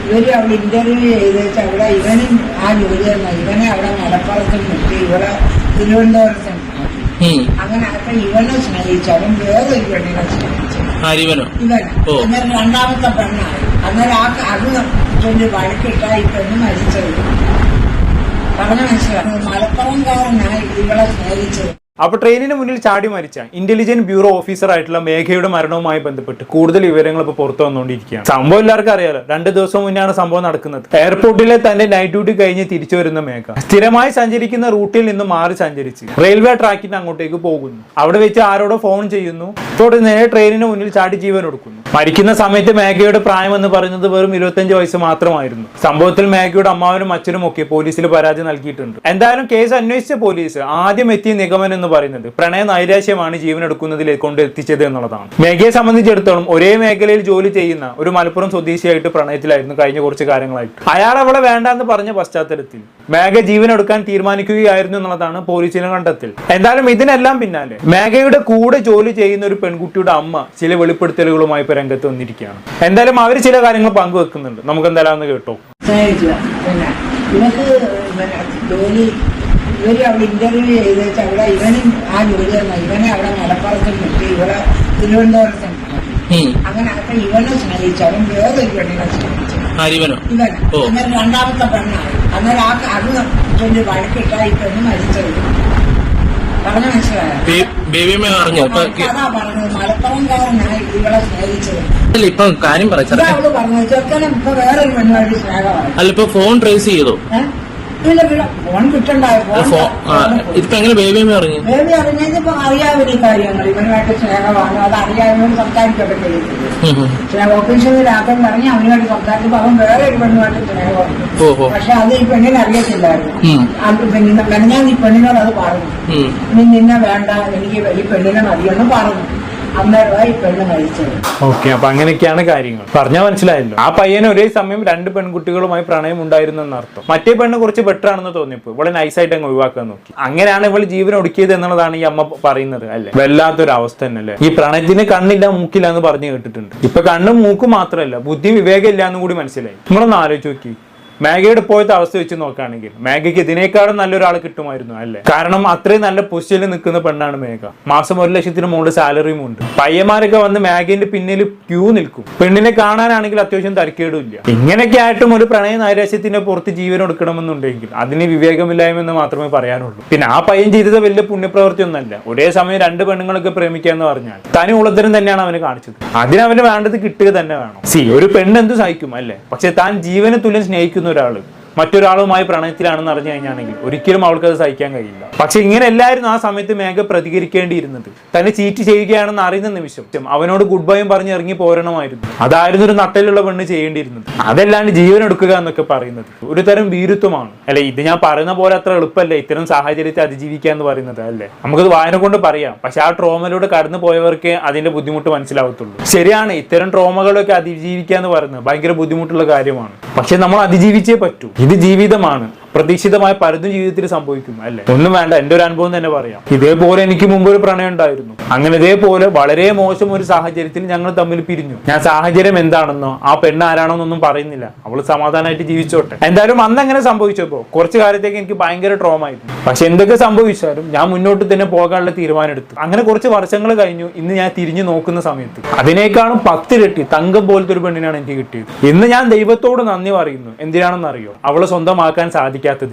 ഇവര് അവിടെ ഇന്റർവ്യൂ ചെയ്തേച്ച് അവിടെ ഇവനും ആ ജോലി തന്നെ ഇവനെ അവിടെ മലപ്പുറത്ത് നിർത്തി ഇവിടെ തിരുവനന്തപുരത്ത് അങ്ങനെ അപ്പൊ ഇവനെ സ്നേഹിച്ചു അവൻ വേറൊരു പെണ്ണിനെ സ്നേഹിച്ചു അന്നേരം രണ്ടാമത്തെ പെണ്ണായി അന്നേരം അത് ചൊല്ലി വഴക്കിട്ടാ ഈ പെണ്ണ് മരിച്ചത് പറഞ്ഞ മനസ്സിലായി മലപ്പുറംകാരനായി ഇവളെ സ്നേഹിച്ചത്. അപ്പൊ ട്രെയിനിന് മുന്നിൽ ചാടി മരിച്ച ഇന്റലിജന്റ് ബ്യൂറോ ഓഫീസർ ആയിട്ടുള്ള മേഘയുടെ മരണവുമായി ബന്ധപ്പെട്ട് കൂടുതൽ വിവരങ്ങൾ ഇപ്പൊ പുറത്തു വന്നുകൊണ്ടിരിക്കുകയാണ്. സംഭവം എല്ലാവർക്കും അറിയാലോ, 2 ദിവസം മുന്നാണ് സംഭവം നടക്കുന്നത്. എയർപോർട്ടിലെ തന്റെ നൈറ്റ് ഡ്യൂട്ടി കഴിഞ്ഞ് തിരിച്ചു വരുന്ന മേഘ സ്ഥിരമായി സഞ്ചരിക്കുന്ന റൂട്ടിൽ നിന്ന് മാറി സഞ്ചരിച്ച് റെയിൽവേ ട്രാക്കിന്റെ അങ്ങോട്ടേക്ക് പോകുന്നു. അവിടെ വെച്ച് ആരോടോ ഫോൺ ചെയ്യുന്നു. തുടർന്ന് നേരെ ട്രെയിനിന് മുന്നിൽ ചാടി ജീവൻ കൊടുക്കുന്നു. മരിക്കുന്ന സമയത്ത് മേഘയുടെ പ്രായം എന്ന് പറയുന്നത് വെറും 25 വയസ്സ് മാത്രമായിരുന്നു. സംഭവത്തിൽ മേഘയുടെ അമ്മാവനും അച്ഛനും ഒക്കെ പോലീസിൽ പരാതി നൽകിയിട്ടുണ്ട്. എന്തായാലും കേസ് അന്വേഷിച്ച പോലീസ് ആദ്യം എത്തിയ നിഗമനം പറയുന്നത് പ്രണയ നൈരാശ്യമാണ് ജീവനെടുക്കുന്നതിൽ കൊണ്ട് എത്തിച്ചത് എന്നുള്ളതാണ്. മേഘയെ സംബന്ധിച്ചിടത്തോളം ഒരേ മേഖലയിൽ ജോലി ചെയ്യുന്ന ഒരു മലപ്പുറം സ്വദേശിയായിട്ട് പ്രണയത്തിലായിരുന്നു കഴിഞ്ഞ കുറച്ച് കാര്യങ്ങളായിട്ട്. അയാൾ അവളെ വേണ്ടെന്ന് പറഞ്ഞ പശ്ചാത്തലത്തിൽ മേഘ ജീവനെടുക്കാൻ തീരുമാനിക്കുകയായിരുന്നു എന്നുള്ളതാണ് പോലീസിന്റെ കണ്ടെത്തൽ. എന്തായാലും ഇതിനെല്ലാം പിന്നാലെ മേഘയുടെ കൂടെ ജോലി ചെയ്യുന്ന ഒരു പെൺകുട്ടിയുടെ അമ്മ ചില വെളിപ്പെടുത്തലുകളുമായി ഇപ്പൊ രംഗത്ത് വന്നിരിക്കുകയാണ്. എന്തായാലും അവർ ചില കാര്യങ്ങൾ പങ്കുവെക്കുന്നുണ്ട്. നമുക്ക് എന്തായാലും ഒന്ന് കേട്ടോ. ഇവര് അവിടെ ഇന്റർവ്യൂ ചെയ്തേച്ച് അവിടെ ഇവനും ആ ജോലി തന്നെ ഇവനെ അവിടെ മലപ്പുറത്ത് നിർത്തി ഇവിടെ തിരുവനന്തപുരത്ത് അങ്ങനെ അപ്പൊ ഇവനെ സ്നേഹിച്ചു അവൻ വേറൊരു പെണ്ണിനെ സ്നേഹിച്ചു അന്നേരം രണ്ടാമത്തെ പെണ്ണായി അന്നേരം അത് ചൊല്ലി വഴക്കിട്ടാ ഈ പെണ്ണ് മരിച്ചത്. പറഞ്ഞ മനസ്സിലായോ? അതാ പറഞ്ഞത് മലപ്പുറംകാരനായി ഇവളെ സ്നേഹിച്ചത്. അവള് പറഞ്ഞത് ചെറുക്കനെ ഇപ്പൊ വേറൊരു പെണ്ണുമായിട്ട് സ്നേഹമായി. ഫോൺ ട്രേസ് ചെയ്തോ? ഫോൺ കിട്ടണ്ടായോ? ബേബി അറിഞ്ഞതിപ്പോ അറിയാവുന്ന ഈ കാര്യങ്ങൾ ഇവനുമായിട്ട് സ്നേഹമാണ്. അത് അറിയാവുന്നവർ സംസാരിക്കൊക്കെ ചെയ്തു. ഓഫീസിലാക്കാൻ പറഞ്ഞ് അവനുമായിട്ട് സംസാരിച്ചപ്പോ അവൻ വേറെ ഒരു പെണ്ണുമായിട്ട് സ്നേഹമാണ്. പക്ഷെ അത് ഈ പെണ്ണിനെ അറിയത്തില്ലായിരുന്നു. ഞാൻ ഈ പെണ്ണിനോട് അത് പറഞ്ഞു, നിന്നെ വേണ്ട, എനിക്ക് ഈ പെണ്ണിനെ മതിയെന്ന് പറഞ്ഞു. ഓക്കെ, അപ്പൊ അങ്ങനെയൊക്കെയാണ് കാര്യങ്ങൾ. പറഞ്ഞാൽ മനസ്സിലായല്ലോ. ആ പയ്യന് ഒരേ സമയം 2 പെൺകുട്ടികളുമായി പ്രണയം ഉണ്ടായിരുന്നു എന്നർത്ഥം. മറ്റേ പെണ്ണ് കുറച്ച് ബെറ്റർ ആണെന്ന് തോന്നിയപ്പോൾ ഇവളെ നൈസായിട്ട് അങ്ങ് ഒഴിവാക്കാൻ നോക്കി. അങ്ങനെയാണ് ഇവൾ ജീവൻ ഒടുക്കിയത് എന്നുള്ളതാണ് ഈ അമ്മ പറയുന്നത്. അല്ലെ, വല്ലാത്തൊരു അവസ്ഥ തന്നെ അല്ലേ. ഈ പ്രണയത്തിന് കണ്ണില്ല മൂക്കില്ല എന്ന് പറഞ്ഞു കേട്ടിട്ടുണ്ട്. ഇപ്പൊ കണ്ണും മൂക്കും മാത്രമല്ല, ബുദ്ധിയും വിവേകം ഇല്ല എന്നും കൂടി മനസ്സിലായി. നിങ്ങളൊന്ന് ആലോചിച്ച് നോക്കി. മേഘയുടെ ഇപ്പോഴത്തെ അവസ്ഥ വെച്ച് നോക്കുകയാണെങ്കിൽ മേഘയ്ക്ക് ഇതിനേക്കാളും നല്ലൊരാൾ കിട്ടുമായിരുന്നു അല്ലേ. കാരണം അത്രയും നല്ല പൊസിഷനിൽ നിൽക്കുന്ന പെണ്ണാണ് മേഘ. മാസം 1 ലക്ഷത്തിന് മുകളിൽ സാലറിയും ഉണ്ട്. പയ്യന്മാരൊക്കെ വന്ന് മേഘന്റെ പിന്നിൽ ക്യൂ നിൽക്കും. പെണ്ണിനെ കാണാനാണെങ്കിൽ അത്യാവശ്യം തരക്കേടും ഇല്ല. ഇങ്ങനെയൊക്കെ ആയിട്ടും ഒരു പ്രണയ നൈരാശ്യത്തിന്റെ പുറത്ത് ജീവൻ എടുക്കണമെന്നുണ്ടെങ്കിൽ അതിന് വിവേകമില്ലായ്മെന്ന് മാത്രമേ പറയാനുള്ളൂ. പിന്നെ ആ പയ്യൻ ചെയ്തത് വലിയ പുണ്യപ്രവൃത്തി ഒന്നല്ല. ഒരേ സമയം 2 പെണ്ണുങ്ങളൊക്കെ പ്രേമിക്കാന്ന് പറഞ്ഞാൽ തനി ഉളത്തരം തന്നെയാണ് അവന് കാണിച്ചത്. അതിനവന് വേണ്ടത് കിട്ടുക തന്നെ വേണം. ഒരു പെണ്ണ് എന്ത് സഹിക്കും അല്ലേ. പക്ഷെ താൻ ജീവനെ തുല്യം സ്നേഹിക്കുന്ന ഒരാള് മറ്റൊരാളുമായി പ്രണയത്തിലാണെന്ന് അറിഞ്ഞു കഴിഞ്ഞാണെങ്കിൽ ഒരിക്കലും അവൾക്ക് അത് സഹിക്കാൻ കഴിയില്ല. പക്ഷെ ഇങ്ങനെ എല്ലാവരും ആ സമയത്ത് മേഘ പ്രതികരിക്കേണ്ടിയിരുന്നത്. തന്നെ ചീറ്റ് ചെയ്യുകയാണെന്ന് അറിയുന്ന നിമിഷം അവനോട് ഗുഡ് ബൈയും പറഞ്ഞ് ഇറങ്ങി പോരണമായിരുന്നു. അതായിരുന്നു ഒരു നട്ടലുള്ള പെണ്ണ് ചെയ്യേണ്ടിയിരുന്നത്. അതല്ലാണ്ട് ജീവൻ എടുക്കുക എന്നൊക്കെ പറയുന്നത് ഒരു തരം ഭീരുത്വമാണ് അല്ലെ. ഇത് ഞാൻ പറയുന്ന പോലെ അത്ര എളുപ്പമല്ല ഇത്തരം സാഹചര്യത്തെ അതിജീവിക്കുക എന്ന് പറയുന്നത് അല്ലെ. നമുക്കത് വായന കൊണ്ട് പറയാം. പക്ഷെ ആ ട്രോമയിലൂടെ കടന്നു പോയവർക്ക് അതിന്റെ ബുദ്ധിമുട്ട് മനസ്സിലാവത്തുള്ളൂ. ശരിയാണ്, ഇത്തരം ട്രോമകളൊക്കെ അതിജീവിക്കുക എന്ന് പറയുന്നത് ഭയങ്കര ബുദ്ധിമുട്ടുള്ള കാര്യമാണ്. പക്ഷെ നമ്മൾ അതിജീവിച്ചേ പറ്റൂ. ഇത് ജീവിതമാണ്. പ്രതീക്ഷിതമായ പലതും ജീവിതത്തിൽ സംഭവിക്കും അല്ലെ. ഒന്നും വേണ്ട, എന്റെ ഒരു അനുഭവം തന്നെ പറയാം. ഇതേപോലെ എനിക്ക് മുമ്പ് ഒരു പ്രണയം ഉണ്ടായിരുന്നു. അങ്ങനെ ഇതേപോലെ വളരെ മോശം ഒരു സാഹചര്യത്തിൽ ഞങ്ങൾ തമ്മിൽ പിരിഞ്ഞു. ഞാൻ സാഹചര്യം എന്താണെന്നോ ആ പെണ്ണ് ആരാണോന്നൊന്നും പറയുന്നില്ല. അവള് സമാധാനമായിട്ട് ജീവിച്ചോട്ടെ. എന്തായാലും അന്ന് അങ്ങനെ സംഭവിച്ചപ്പോ കുറച്ചു കാലത്തേക്ക് എനിക്ക് ഭയങ്കര ട്രോമ ആയിരുന്നു. പക്ഷെ എന്തൊക്കെ സംഭവിച്ചാലും ഞാൻ മുന്നോട്ട് തന്നെ പോകാനുള്ള തീരുമാനം എടുത്തു. അങ്ങനെ കുറച്ച് വർഷങ്ങൾ കഴിഞ്ഞു. ഇന്ന് ഞാൻ തിരിഞ്ഞു നോക്കുന്ന സമയത്ത് അതിനേക്കാളും 10 ഇരട്ടി തങ്കം പോലത്തെ ഒരു പെണ്ണിനാണ് എനിക്ക് കിട്ടിയത്. ഇന്ന് ഞാൻ ദൈവത്തോട് നന്ദി പറയുന്നു. എന്തിനാണെന്ന് അറിയോ? അവളെ സ്വന്തമാക്കാൻ സാധിക്കും.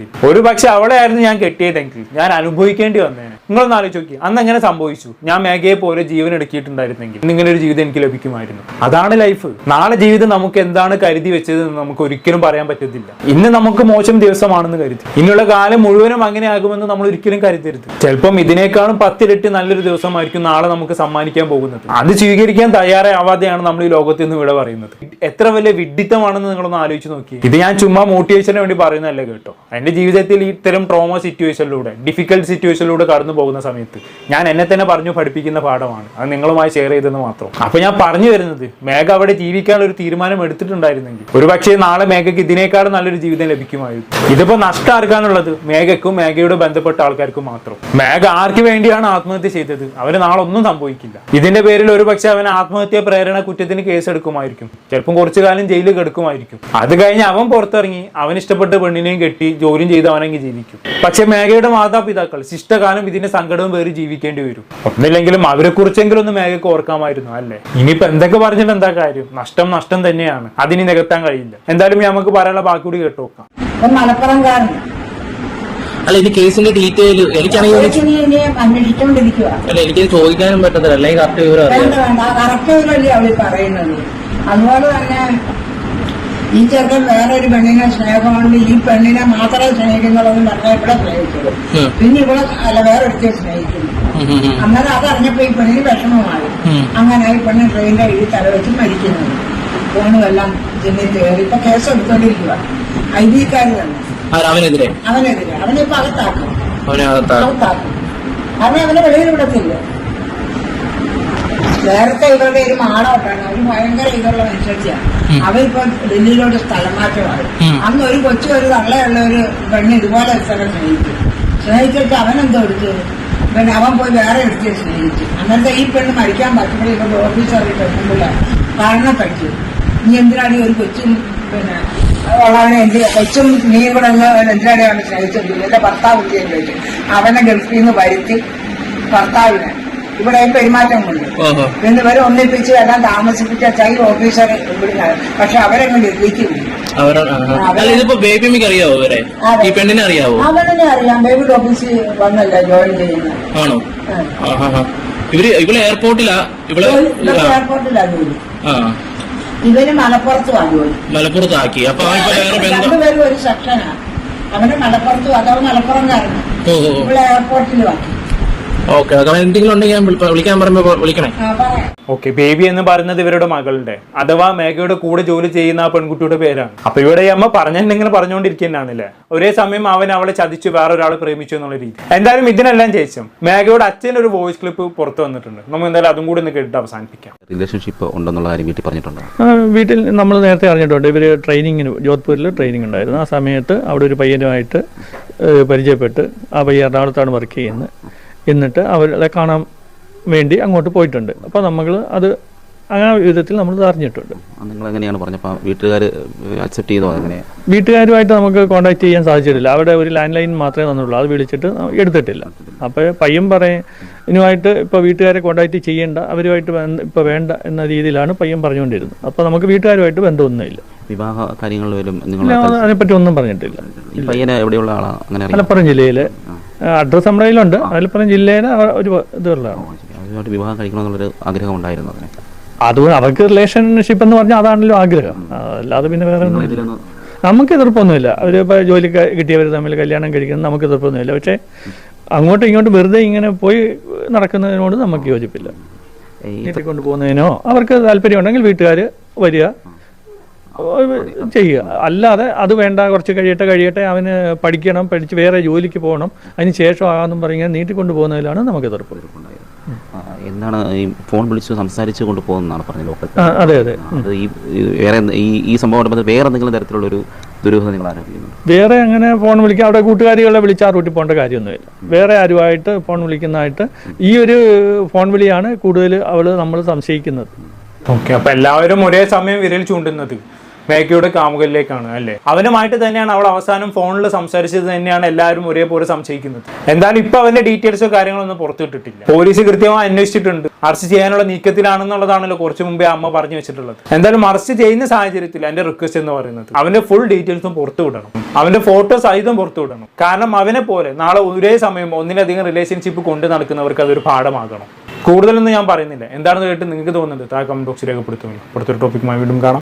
ഒരു പക്ഷെ അവളെ ആയിരുന്നു ഞാൻ കെട്ടിയതെങ്കിൽ ഞാൻ അനുഭവിക്കേണ്ടി വന്നേനെ. നിങ്ങളൊന്ന് ആലോചിച്ച് നോക്കി, അന്ന് എങ്ങനെ സംഭവിച്ചു? ഞാൻ മേഘയെ പോലെ ജീവൻ എടുക്കിയിട്ടുണ്ടായിരുന്നെങ്കിൽ ഇങ്ങനെ ഒരു ജീവിതം എനിക്ക് ലഭിക്കുമായിരുന്നു. അതാണ് ലൈഫ്. നാളെ ജീവിതം നമുക്ക് എന്താണ് കരുതി വെച്ചത് എന്ന് നമുക്ക് ഒരിക്കലും പറയാൻ പറ്റത്തില്ല. ഇന്ന് നമുക്ക് മോശം ദിവസമാണെന്ന് കരുതി ഇന്നുള്ള കാലം മുഴുവനും അങ്ങനെ ആകുമെന്ന് നമ്മൾ ഒരിക്കലും കരുതരുത്. ചിലപ്പം ഇതിനേക്കാളും 10 ഇരട്ടി നല്ലൊരു ദിവസമായിരിക്കും നാളെ നമുക്ക് സമ്മാനിക്കാൻ പോകുന്നത്. അത് സ്വീകരിക്കാൻ തയ്യാറാവാതെയാണ് നമ്മൾ ഈ ലോകത്തിൽ നിന്ന് ഇവിടെ പറയുന്നത്. എത്ര വലിയ വിഡ്ഢിത്തമാണെന്ന് നിങ്ങളൊന്ന് ആലോചിച്ച് നോക്കി. ഇത് ഞാൻ ചുമ്മാ മോട്ടിവേഷന് വേണ്ടി പറയുന്നതല്ല കേട്ടോ. എൻ്റെ ജീവിതത്തിൽ ഇത്തരം ട്രോമ സിറ്റുവേഷനിലൂടെ ഡിഫിക്കൽട്ട് സിറ്റുവേഷനിലൂടെ കടന്നു പോകുന്ന സമയത്ത് ഞാൻ എന്നെ തന്നെ പറഞ്ഞു പഠിപ്പിക്കുന്ന പാഠമാണ്. അത് നിങ്ങളുമായി ഷെയർ ചെയ്തെന്ന് മാത്രം. അപ്പൊ ഞാൻ പറഞ്ഞു വരുന്നത്, മേഘ അവിടെ ജീവിക്കാനുള്ള ഒരു തീരുമാനം എടുത്തിട്ടുണ്ടായിരുന്നെങ്കിൽ ഒരു പക്ഷേ നാളെ മേഘയ്ക്ക് ഇതിനേക്കാളും നല്ലൊരു ജീവിതം ലഭിക്കുമായിരുന്നു. ഇതിപ്പോ നഷ്ടം ആർക്കാനുള്ളത്? മേഘയ്ക്കും മേഘയോട് ബന്ധപ്പെട്ട ആൾക്കാർക്കും മാത്രം. മേഘ ആർക്ക് വേണ്ടിയാണ് ആത്മഹത്യ ചെയ്തത്? അവന് നാളെ ഒന്നും സംഭവിക്കില്ല. ഇതിന്റെ പേരിൽ ഒരു പക്ഷെ അവൻ ആത്മഹത്യാ പ്രേരണ കുറ്റത്തിന് കേസെടുക്കുമായിരിക്കും. ചിലപ്പം കുറച്ചു കാലം ജയിലിൽ കിടക്കുമായിരിക്കും. അത് കഴിഞ്ഞ് അവൻ പുറത്തിറങ്ങി അവൻ ഇഷ്ടപ്പെട്ട പെണ്ണിനെയും കെട്ടി ജോലിയും ചെയ്ത് അവനെങ്കിൽ ജീവിക്കും. പക്ഷെ മേഘയുടെ മാതാപിതാക്കൾ ശിഷ്ടകാലം ഇതിന്റെ സങ്കടവും പേര് ജീവിക്കേണ്ടി വരും. ഒന്നില്ലെങ്കിലും അവരെ കുറിച്ചെങ്കിലും ഒന്ന് മേഘയ്ക്ക് ഓർക്കാമായിരുന്നു അല്ലേ? ഇനിയിപ്പോ എന്തൊക്കെ പറഞ്ഞിട്ട് എന്താ കാര്യം? നഷ്ടം നഷ്ടം തന്നെയാണ്, അതിനി നികത്താൻ കഴിയില്ല. എന്തായാലും നമുക്ക് പറയാനുള്ള ബാക്കി കൂടി കേട്ടു നോക്കാം. മലപ്പുറംകാരൻ അല്ല, ഇത് കേസിന്റെ ഡീറ്റെയിൽ എനിക്കാണെങ്കിൽ അന്വേഷിച്ചോണ്ടിരിക്കുക. അല്ല, എനിക്ക് ചോദിക്കാനും പറ്റത്തില്ല, അല്ലെങ്കിൽ കറക്റ്റ് വിവരം വേണ്ട കറക്റ്റ് വിവരമല്ലേ അവള് പറയുന്നത്. അതുപോലെ തന്നെ ഈ ചെറുക്കൻ വേറൊരു പെണ്ണിനെ സ്നേഹമുണ്ട്, ഈ പെണ്ണിനെ മാത്രമേ സ്നേഹിക്കുന്നുള്ളതെന്ന് പറഞ്ഞാൽ ഇവിടെ സ്നേഹിച്ചത്. പിന്നെ ഇവിടെ അല്ല വേറൊരുത്തെ സ്നേഹിക്കുന്നു. അന്നേരം അതറിഞ്ഞപ്പോ ഈ പെണ്ണിന് വിഷമമായി. അങ്ങനെ ഈ പെണ്ണ് ട്രെയിനിന്റെ ഈ തലവെച്ച് മരിക്കുന്നത്. ഫോണുമെല്ലാം ചെന്നി കയറി ഇപ്പൊ കേസ് എടുത്തോണ്ടിരിക്കുക. ഐഡിക്കാര് തന്നെ അവനെതിരെ അവനിപ്പോ അകത്താക്കും. കാരണം അവനെ വെളിയിൽ വിടത്തില്ല. നേരത്തെ ഇവരുടെ ഒരു മാടോട്ടാണ്. അവര് ഭയങ്കര ഇതുള്ള മനുഷ്യയാണ്. അവരിപ്പോ ഡൽഹിയിലോട്ട് സ്ഥലം മാറ്റമാണ്. അന്ന് ഒരു കൊച്ചു ഒരു തള്ളയുള്ള ഒരു പെണ്ണ് ഇതുപോലെ ഒരു സ്ഥലം സ്നേഹിച്ചിട്ട് അവനെന്തോ എടുത്തു. പിന്നെ അവൻ പോയി വേറെ എടുത്ത് സ്നേഹിച്ചു. അന്നത്തെ ഈ പെണ്ണ് മരിക്കാൻ പറ്റുമ്പോൾ ഇപ്പൊ ഓഫീസർ പെണ്ണുമ്പിള്ള കാരണം പഠിച്ചു. നീ എന്തിനാണ് ഒരു കൊച്ചും പിന്നെ ഉള്ളവനെ കൊച്ചും നീ കൂടെ എന്തിനാണ് സ്നേഹിച്ചത്? എന്റെ ഭർത്താവ് വിളിച്ചു ചോദിച്ചു. അവനെ ഗൾഫിൽ നിന്ന് വരുത്തി ഭർത്താവിനെ ഇവിടെ പെരുമാറ്റം കൊണ്ട് പിന്നെ ഇവരെ ഒന്നിപ്പിച്ച് എല്ലാം താമസിപ്പിച്ച ചൈ ഓഫീസർ ഇവിടുന്നാണ്. പക്ഷെ അവരെങ്ങ് ഡൽഹിക്കില്ല. അവനെ അറിയാം. ബേബി ഓഫീസിൽ വന്നല്ല ജോയിൻ ചെയ്യുന്നത്. എയർപോർട്ടിലാ ജോലി. ഇവര് മലപ്പുറത്തുമാണ് ജോലി. മലപ്പുറത്താക്കി. അപ്പൊ രണ്ടുപേരും ഒരു സെക്ഷനാണ്. അവന് മലപ്പുറത്തും അതോ മലപ്പുറംകാരനാണ്. ഇവിടെ എയർപോർട്ടിലും ആക്കി. എന്തെങ്കിലും ഉണ്ടെങ്കിൽ വിളിക്കാൻ പറയുമ്പോ വിളിക്കണേ. ഓക്കെ, ബേബി എന്ന് പറയുന്നത് ഇവരുടെ മകളുടെ അഥവാ മേഘയുടെ കൂടെ ജോലി ചെയ്യുന്ന ആ പെൺകുട്ടിയുടെ പേരാണ്. അപ്പൊ ഇവിടെ അമ്മ പറഞ്ഞിട്ടുണ്ടെങ്കിൽ പറഞ്ഞുകൊണ്ടിരിക്കുന്നതാണല്ലേ. ഒരേ സമയം അവൻ അവളെ ചതിച്ചു വേറൊരാളെ പ്രേമിച്ചു എന്നുള്ള രീതി. എന്തായാലും ഇതിനെല്ലാം ശേഷം മേഘയുടെ അച്ഛൻ ഒരു വോയിസ് ക്ലിപ്പ് പുറത്തു വന്നിട്ടുണ്ട്. നമുക്ക് എന്തായാലും അതും കൂടി ഒന്ന് കേട്ടിട്ട് അവസാനിപ്പിക്കാം. റിലേഷൻഷിപ്പ് ഉണ്ടെന്നുള്ള കാര്യം വീട്ടിൽ പറഞ്ഞിട്ടുണ്ടോ? വീട്ടിൽ നമ്മൾ നേരത്തെ അറിഞ്ഞിട്ടുണ്ട്. ഇവർ ട്രെയിനിങ്ങിന് ജോധ്പൂരിൽ ട്രെയിനിങ് ഉണ്ടായിരുന്നു. ആ സമയത്ത് അവിടെ ഒരു പയ്യനുമായിട്ട് പരിചയപ്പെട്ട് ആ പയ്യൻ എറണാകുളത്താണ് വർക്ക് ചെയ്യുന്നത്. എന്നിട്ട് അവരെ കാണാൻ വേണ്ടി അങ്ങോട്ട് പോയിട്ടുണ്ട്. അപ്പോൾ നമ്മൾ അത് ആ വിധത്തിൽ നമ്മൾ അറിഞ്ഞിട്ടുണ്ട്. നിങ്ങൾ എങ്ങനെയാണ് പറഞ്ഞപ്പോൾ വീട്ടുകാർ അക്സെപ്റ്റ് ചെയ്തോ? എങ്ങനെയാണ്? വീട്ടുകാരുമായിട്ട് നമുക്ക് കോൺടാക്ട് ചെയ്യാൻ സാധിച്ചിട്ടില്ല. അവിടെ ഒരു ലാൻഡ് ലൈൻ മാത്രമേ തന്നുള്ളൂ. അത് വിളിച്ചിട്ട് എടുത്തിട്ടില്ല. അപ്പോൾ പയ്യൻ ഇതിനുമായിട്ട് ഇപ്പോൾ വീട്ടുകാരെ കോൺടാക്ട് ചെയ്യേണ്ട, അവരുമായിട്ട് ഇപ്പോൾ വേണ്ട എന്ന രീതിയിലാണ് പയ്യൻ പറഞ്ഞുകൊണ്ടിരുന്നത്. അപ്പോൾ നമുക്ക് വീട്ടുകാരുമായിട്ട് ബന്ധമൊന്നുമില്ല. വിവാഹ കാര്യങ്ങളിലും അതിനെപ്പറ്റി ഒന്നും പറഞ്ഞിട്ടില്ല. പയ്യനെ എവിടെയുള്ള ആളാണ്? അങ്ങനെ മലപ്പുറം ജില്ലയിലെ അഡ്രസ് നമ്മുടെ കയ്യിലുണ്ട്. മലപ്പുറം ജില്ലയിലെ ഒരു ഇതുള്ളതാണ്. അവരുമായിട്ട് വിവാഹം കഴിക്കണമെന്നുള്ളൊരു ആഗ്രഹം ഉണ്ടായിരുന്നു. അത് അവർക്ക് റിലേഷൻഷിപ്പ് എന്ന് പറഞ്ഞാൽ അതാണല്ലോ ആഗ്രഹം. അല്ലാതെ പിന്നെ വേറെ നമുക്ക് എതിർപ്പൊന്നുമില്ല. അവരിപ്പോൾ ജോലി കിട്ടിയവർ തമ്മിൽ കല്യാണം കഴിക്കുന്നത് നമുക്ക് എതിർപ്പൊന്നുമില്ല. പക്ഷേ അങ്ങോട്ടും ഇങ്ങോട്ടും വെറുതെ ഇങ്ങനെ പോയി നടക്കുന്നതിനോട് നമുക്ക് യോജിപ്പില്ല. വീട്ടിൽ കൊണ്ടുപോകുന്നതിനോ അവർക്ക് താല്പര്യമുണ്ടെങ്കിൽ വീട്ടുകാർ വരിക ചെയ്യുക. അല്ലാതെ അത് വേണ്ട, കുറച്ച് കഴിയട്ടെ, അവന് പഠിച്ച് വേറെ ജോലിക്ക് പോകണം, അതിന് ശേഷം ആകാമെന്നും പറഞ്ഞാൽ നീട്ടിക്കൊണ്ടു പോകുന്നതിലാണ് നമുക്ക് എതിർപ്പ്. എന്താണ് ഈ ഫോൺ വിളിച്ച് സംസാരിച്ച് കൊണ്ടുപോകുന്നതാണ് പറഞ്ഞത് ലോക്കൽ? അതെ. വേറെ ഈ സംഭവം വേറെ എന്തെങ്കിലും തരത്തിലുള്ള ഒരു ദുരൂഹത നിങ്ങൾ ആരോപിക്കുന്നുണ്ട്? വേറെ അങ്ങനെ ഫോൺ വിളിക്കുക, അവിടെ കൂട്ടുകാരികളെ വിളിച്ച് ആ റൂട്ടിൽ പോകേണ്ട കാര്യമൊന്നുമില്ല. വേറെ ആരുമായിട്ട് ഫോൺ വിളിക്കുന്നതായിട്ട് ഈ ഒരു ഫോൺ വിളിയാണ് കൂടുതൽ നമ്മൾ സംശയിക്കുന്നത്. ഓക്കെ, അപ്പൊ എല്ലാവരും ഒരേ സമയം വിരൽ ചൂണ്ടുന്നത് മേഘയുടെ കാമുകലിലേക്കാണ് അല്ലേ? അവനുമായിട്ട് തന്നെയാണ് അവൾ അവസാനം ഫോണിൽ സംസാരിച്ചത് തന്നെയാണ് എല്ലാവരും ഒരേപോലെ സംശയിക്കുന്നത്. എന്തായാലും ഇപ്പൊ അവന്റെ ഡീറ്റെയിൽസോ കാര്യങ്ങളൊന്നും പുറത്തുവിട്ടിട്ടില്ല. പോലീസ് കൃത്യമായി അന്വേഷിച്ചിട്ടുണ്ട്. അറസ്റ്റ് ചെയ്യാനുള്ള നീക്കത്തിലാണെന്നുള്ളതാണല്ലോ കുറച്ചു മുമ്പേ അമ്മ പറഞ്ഞു വെച്ചിട്ടുള്ളത്. എന്തായാലും അറസ്റ്റ് ചെയ്യുന്ന സാഹചര്യത്തിൽ എന്റെ റിക്വസ്റ്റ് എന്ന് പറയുന്നത് അവന്റെ ഫുൾ ഡീറ്റെയിൽസും പുറത്തുവിടണം. അവന്റെ ഫോട്ടോ സഹിതം പുറത്തുവിടണം. കാരണം അവനെ പോലെ നാളെ ഒരേ സമയം ഒന്നിലധികം റിലേഷൻഷിപ്പ് കൊണ്ട് നടക്കുന്നവർക്ക് അതൊരു പാഠമാകണം. കൂടുതലൊന്നും ഞാൻ പറയുന്നില്ല. എന്താണെന്ന് കേട്ട് നിങ്ങൾക്ക് തോന്നുന്നത് താഴെ കമന്റ് ബോക്സിൽ രേഖപ്പെടുത്തുമല്ലോ. അടുത്തൊരു ടോപ്പിക്കുമായി വീണ്ടും കാണാം.